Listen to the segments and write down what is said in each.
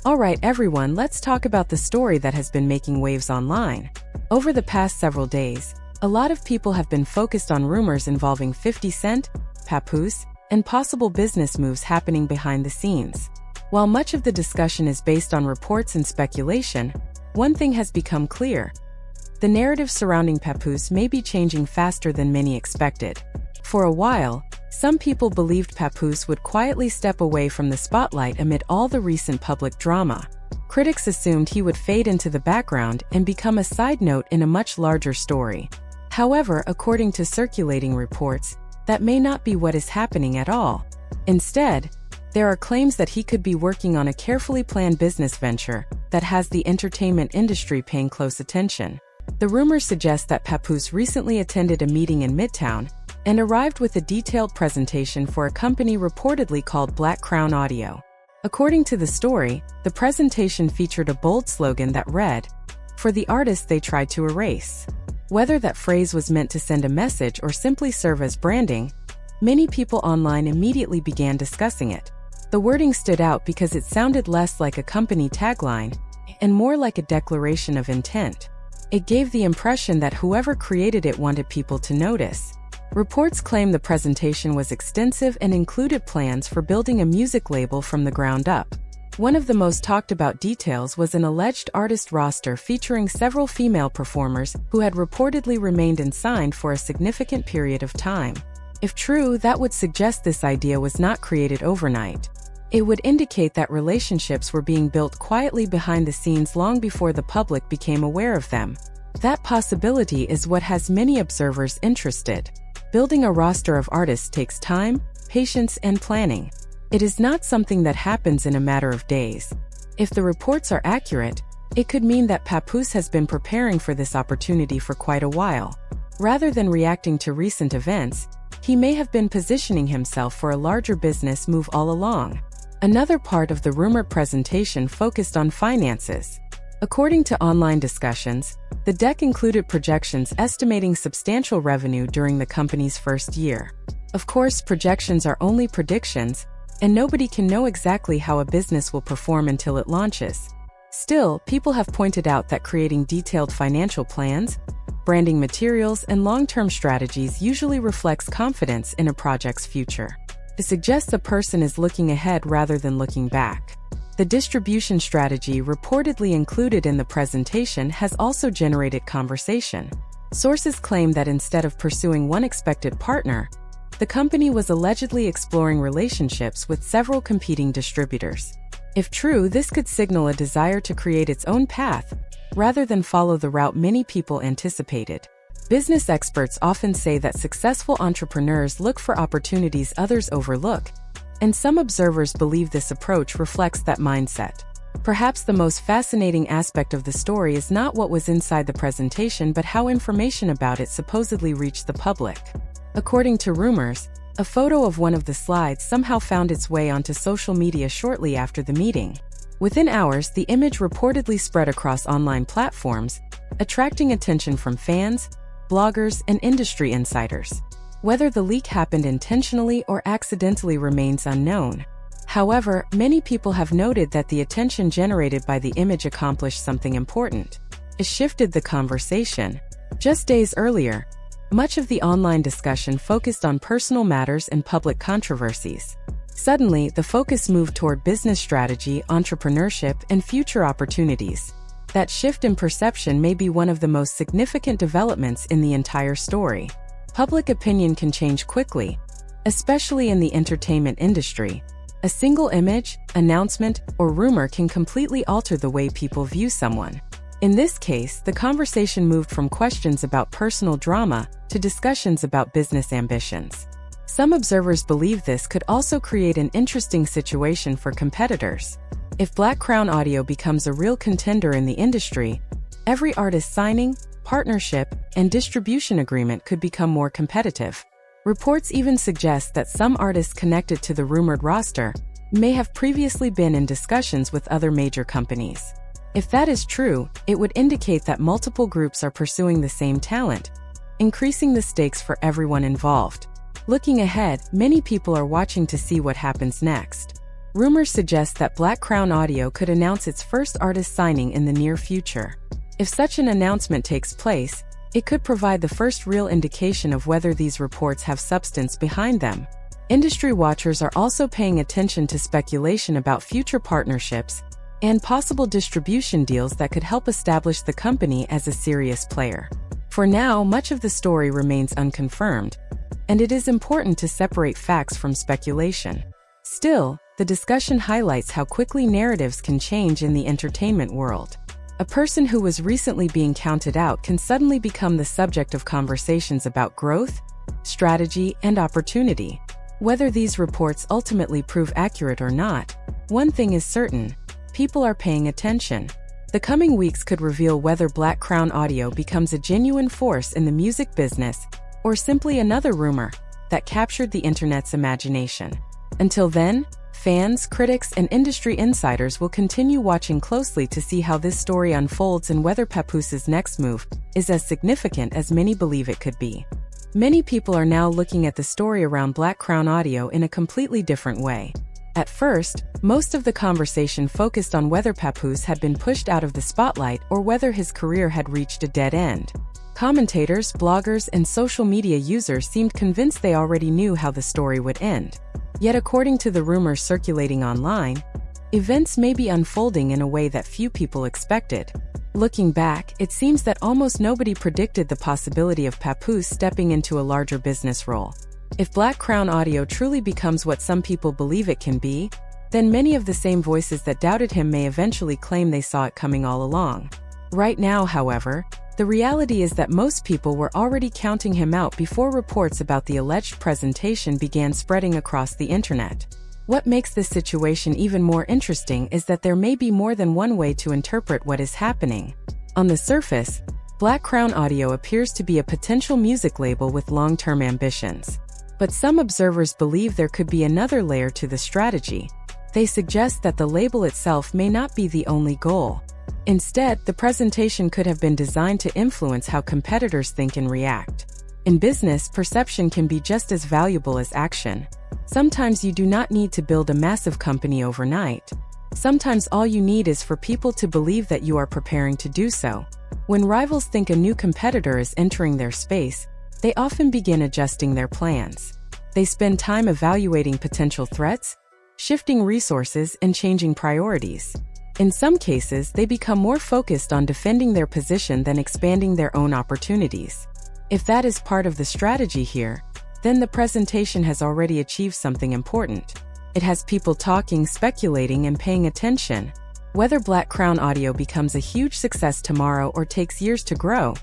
Alright everyone, let's talk about the story that has been making waves online. Over the past several days, a lot of people have been focused on rumors involving 50 Cent, Papoose, and possible business moves happening behind the scenes. While much of the discussion is based on reports and speculation, one thing has become clear. The narrative surrounding Papoose may be changing faster than many expected. For a while, some people believed Papoose would quietly step away from the spotlight amid all the recent public drama. Critics assumed he would fade into the background and become a side note in a much larger story. However, according to circulating reports, that may not be what is happening at all. Instead, there are claims that he could be working on a carefully planned business venture that has the entertainment industry paying close attention. The rumors suggest that Papoose recently attended a meeting in Midtown and arrived with a detailed presentation for a company reportedly called Black Crown Audio. According to the story, the presentation featured a bold slogan that read, "For the artists they tried to erase." Whether that phrase was meant to send a message or simply serve as branding, many people online immediately began discussing it. The wording stood out because it sounded less like a company tagline and more like a declaration of intent. It gave the impression that whoever created it wanted people to notice. Reports claim the presentation was extensive and included plans for building a music label from the ground up. One of the most talked about details was an alleged artist roster featuring several female performers who had reportedly remained unsigned for a significant period of time. If true, that would suggest this idea was not created overnight. It would indicate that relationships were being built quietly behind the scenes long before the public became aware of them. That possibility is what has many observers interested. Building a roster of artists takes time, patience, and planning. It is not something that happens in a matter of days. If the reports are accurate, it could mean that Papoose has been preparing for this opportunity for quite a while. Rather than reacting to recent events, he may have been positioning himself for a larger business move all along. Another part of the rumored presentation focused on finances. According to online discussions, the deck included projections estimating substantial revenue during the company's first year. Of course, projections are only predictions, and nobody can know exactly how a business will perform until it launches. Still, people have pointed out that creating detailed financial plans, branding materials, and long-term strategies usually reflects confidence in a project's future. It suggests a person is looking ahead rather than looking back. The distribution strategy reportedly included in the presentation has also generated conversation. Sources claim that instead of pursuing one expected partner, the company was allegedly exploring relationships with several competing distributors. If true, this could signal a desire to create its own path, rather than follow the route many people anticipated. Business experts often say that successful entrepreneurs look for opportunities others overlook, and some observers believe this approach reflects that mindset. Perhaps the most fascinating aspect of the story is not what was inside the presentation but how information about it supposedly reached the public. According to rumors, a photo of one of the slides somehow found its way onto social media shortly after the meeting. Within hours, the image reportedly spread across online platforms, attracting attention from fans, bloggers, and industry insiders. Whether the leak happened intentionally or accidentally remains unknown. However, many people have noted that the attention generated by the image accomplished something important. It shifted the conversation. Just days earlier, much of the online discussion focused on personal matters and public controversies. Suddenly, the focus moved toward business strategy, entrepreneurship, and future opportunities. That shift in perception may be one of the most significant developments in the entire story. Public opinion can change quickly, especially in the entertainment industry. A single image, announcement, or rumor can completely alter the way people view someone. In this case, the conversation moved from questions about personal drama to discussions about business ambitions. Some observers believe this could also create an interesting situation for competitors. If Black Crown Audio becomes a real contender in the industry, every artist signing, partnership, and distribution agreement could become more competitive. Reports even suggest that some artists connected to the rumored roster may have previously been in discussions with other major companies. If that is true, it would indicate that multiple groups are pursuing the same talent, increasing the stakes for everyone involved. Looking ahead, many people are watching to see what happens next. Rumors suggest that Black Crown Audio could announce its first artist signing in the near future. If such an announcement takes place, it could provide the first real indication of whether these reports have substance behind them. Industry watchers are also paying attention to speculation about future partnerships and possible distribution deals that could help establish the company as a serious player. For now, much of the story remains unconfirmed, and it is important to separate facts from speculation. Still, the discussion highlights how quickly narratives can change in the entertainment world. A person who was recently being counted out can suddenly become the subject of conversations about growth, strategy, and opportunity. Whether these reports ultimately prove accurate or not, one thing is certain: people are paying attention. The coming weeks could reveal whether Black Crown Audio becomes a genuine force in the music business or simply another rumor that captured the internet's imagination. Until then, fans, critics, and industry insiders will continue watching closely to see how this story unfolds and whether Papoose's next move is as significant as many believe it could be. Many people are now looking at the story around Black Crown Audio in a completely different way. At first, most of the conversation focused on whether Papoose had been pushed out of the spotlight or whether his career had reached a dead end. Commentators, bloggers, and social media users seemed convinced they already knew how the story would end. Yet according to the rumors circulating online, events may be unfolding in a way that few people expected. Looking back, it seems that almost nobody predicted the possibility of Papoose stepping into a larger business role. If Black Crown Audio truly becomes what some people believe it can be, then many of the same voices that doubted him may eventually claim they saw it coming all along. Right now, however, the reality is that most people were already counting him out before reports about the alleged presentation began spreading across the internet. What makes this situation even more interesting is that there may be more than one way to interpret what is happening. On the surface, Black Crown Audio appears to be a potential music label with long-term ambitions. But some observers believe there could be another layer to the strategy. They suggest that the label itself may not be the only goal. Instead, the presentation could have been designed to influence how competitors think and react. In business, perception can be just as valuable as action. Sometimes you do not need to build a massive company overnight. Sometimes all you need is for people to believe that you are preparing to do so. When rivals think a new competitor is entering their space, they often begin adjusting their plans. They spend time evaluating potential threats, shifting resources, and changing priorities. In some cases, they become more focused on defending their position than expanding their own opportunities. If that is part of the strategy here, then the presentation has already achieved something important. It has people talking, speculating, and paying attention. Whether Black Crown Audio becomes a huge success tomorrow or takes years to grow,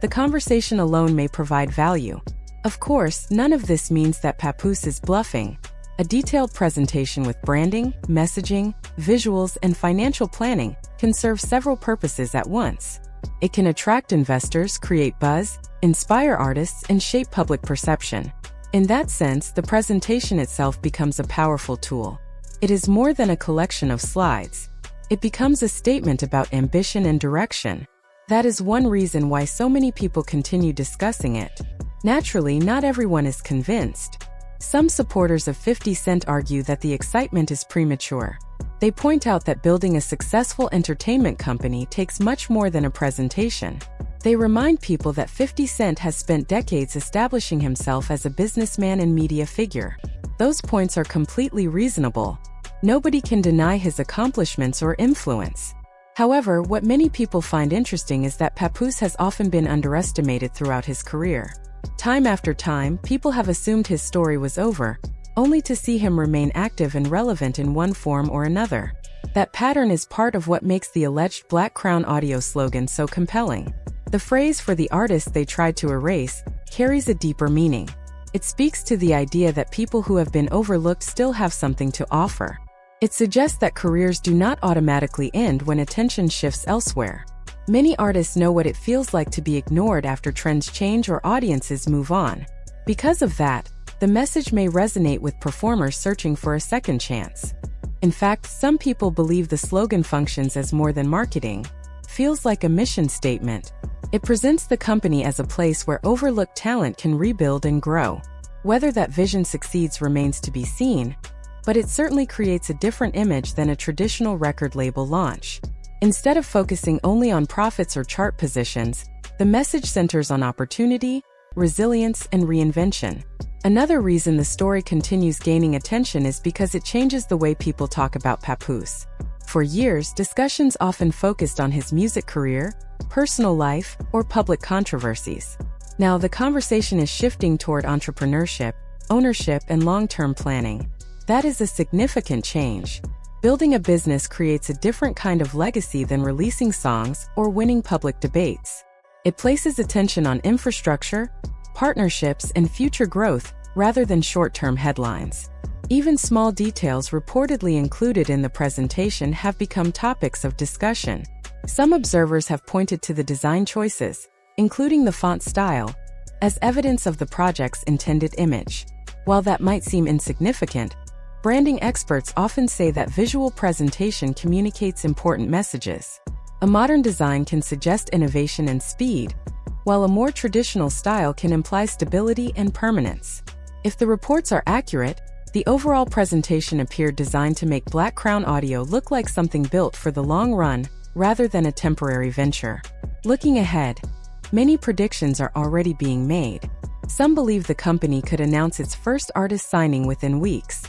the conversation alone may provide value. Of course, none of this means that Papoose is bluffing. A detailed presentation with branding, messaging, visuals, and financial planning can serve several purposes at once. It can attract investors, create buzz, inspire artists, and shape public perception. In that sense, the presentation itself becomes a powerful tool. It is more than a collection of slides. It becomes a statement about ambition and direction. That is one reason why so many people continue discussing it. Naturally, not everyone is convinced. Some supporters of 50 Cent argue that the excitement is premature. They point out that building a successful entertainment company takes much more than a presentation. They remind people that 50 Cent has spent decades establishing himself as a businessman and media figure. Those points are completely reasonable. Nobody can deny his accomplishments or influence. However, what many people find interesting is that Papoose has often been underestimated throughout his career. Time after time, people have assumed his story was over, only to see him remain active and relevant in one form or another. That pattern is part of what makes the alleged Black Crown Audio slogan so compelling. The phrase "for the artist they tried to erase" carries a deeper meaning. It speaks to the idea that people who have been overlooked still have something to offer. It suggests that careers do not automatically end when attention shifts elsewhere. Many artists know what it feels like to be ignored after trends change or audiences move on. Because of that, the message may resonate with performers searching for a second chance. In fact, some people believe the slogan functions as more than marketing. Feels like a mission statement. It presents the company as a place where overlooked talent can rebuild and grow. Whether that vision succeeds remains to be seen, but it certainly creates a different image than a traditional record label launch. Instead of focusing only on profits or chart positions, the message centers on opportunity, resilience, and reinvention. Another reason the story continues gaining attention is because it changes the way people talk about Papoose. For years, discussions often focused on his music career, personal life, or public controversies. Now, the conversation is shifting toward entrepreneurship, ownership, and long-term planning. That is a significant change. Building a business creates a different kind of legacy than releasing songs or winning public debates. It places attention on infrastructure, partnerships, and future growth rather than short-term headlines. Even small details reportedly included in the presentation have become topics of discussion. Some observers have pointed to the design choices, including the font style, as evidence of the project's intended image. While that might seem insignificant, branding experts often say that visual presentation communicates important messages. A modern design can suggest innovation and speed, while a more traditional style can imply stability and permanence. If the reports are accurate, the overall presentation appeared designed to make Black Crown Audio look like something built for the long run rather than a temporary venture. Looking ahead, many predictions are already being made. Some believe the company could announce its first artist signing within weeks.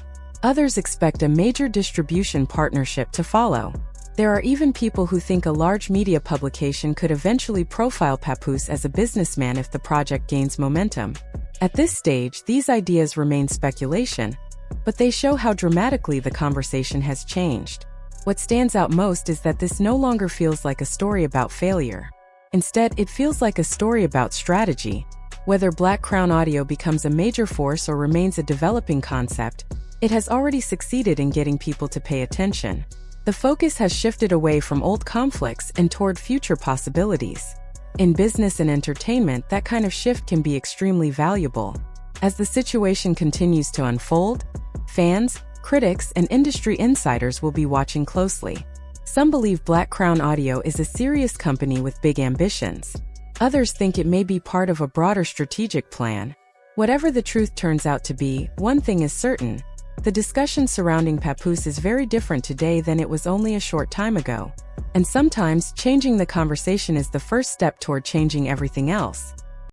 Others expect a major distribution partnership to follow. There are even people who think a large media publication could eventually profile Papoose as a businessman if the project gains momentum. At this stage, these ideas remain speculation, but they show how dramatically the conversation has changed. What stands out most is that this no longer feels like a story about failure. Instead, it feels like a story about strategy. Whether Black Crown Audio becomes a major force or remains a developing concept, it has already succeeded in getting people to pay attention. The focus has shifted away from old conflicts and toward future possibilities. In business and entertainment, that kind of shift can be extremely valuable. As the situation continues to unfold, fans, critics, and industry insiders will be watching closely. Some believe Black Crown Audio is a serious company with big ambitions. Others think it may be part of a broader strategic plan. Whatever the truth turns out to be, one thing is certain: the discussion surrounding Papoose is very different today than it was only a short time ago. And sometimes, changing the conversation is the first step toward changing everything else.